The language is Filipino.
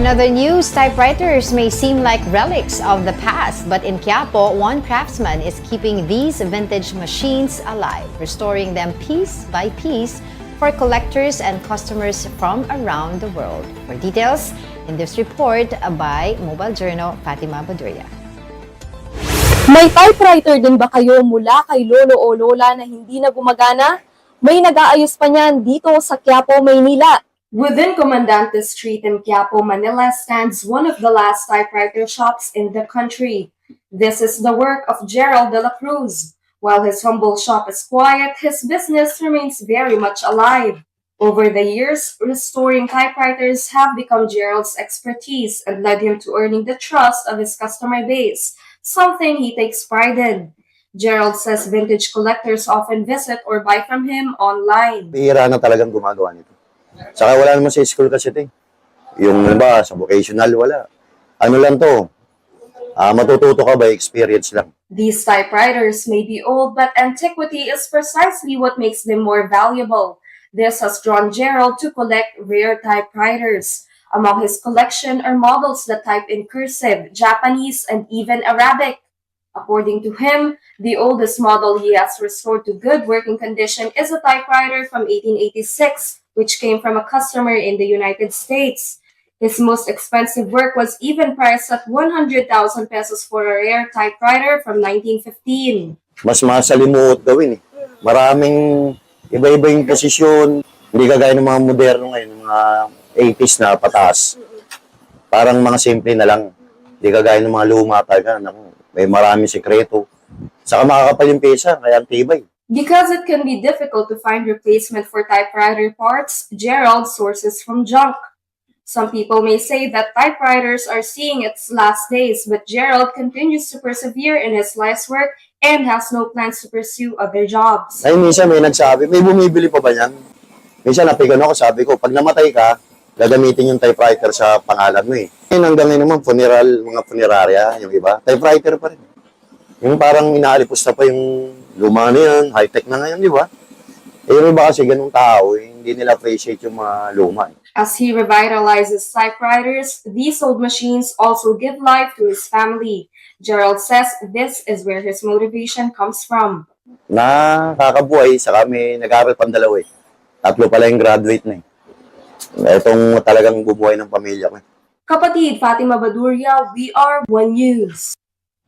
In other news, typewriters may seem like relics of the past, but in Quiapo, one craftsman is keeping these vintage machines alive, restoring them piece by piece for collectors and customers from around the world. For details, in this report by Mobile Journal, Fatima Badurya. May typewriter din ba kayo mula kay lolo o lola na hindi na gumagana? May nag-aayos pa niyan dito sa Quiapo, Maynila. Within Comandante Street in Quiapo, Manila stands one of the last typewriter shops in the country. This is the work of Gerald de la Cruz. While his humble shop is quiet, his business remains very much alive. Over the years, restoring typewriters have become Gerald's expertise and led him to earning the trust of his customer base, something he takes pride in. Gerald says vintage collectors often visit or buy from him online. Bihira na talagang gumagawa nito. Saka wala naman sa school kasi ito. Yung ba, sa vocational, wala. Ano lang to, matututo ka by experience lang. These typewriters may be old, but antiquity is precisely what makes them more valuable. This has drawn Gerald to collect rare typewriters. Among his collection are models that type in cursive, Japanese, and even Arabic. According to him, the oldest model he has restored to good working condition is a typewriter from 1886, which came from a customer in the United States. His most expensive work was even priced at 100,000 pesos for a rare typewriter from 1915. Mas masalimuot gawin eh. Maraming iba-iba yung posisyon. Hindi kagaya ng mga moderno ngayon, mga 80s na pataas. Parang mga simple na lang. Hindi kagaya ng mga luma talaga. May maraming sekreto. Saka makakapal yung pesa, kaya ang tibay. Because it can be difficult to find replacement for typewriter parts, Gerald sources from junk. Some people may say that typewriters are seeing its last days, but Gerald continues to persevere in his life's work and has no plans to pursue other jobs. Ay, minsan may nagsabi, may bumibili pa ba yan? Minsan napigan ako, sabi ko, pag namatay ka, gagamitin yung typewriter sa pangalan mo eh. Hanggang ngayon naman, mga funeraria, yung iba, typewriter pa rin. Yung parang inaalipos na pa yung luma na yan, high-tech na ngayon, di ba? Eh, yung iba kasi ganung tao, hindi nila appreciate yung mga luma. As he revitalizes typewriters, these old machines also give life to his family. Gerald says this is where his motivation comes from. Nakakabuhay, saka may nag-aaral pang dalawa eh. Tatlo pala yung graduate na eh. Itong talagang bubuhay ng pamilya ko. Kapatid Fatima Badurya, we are One News.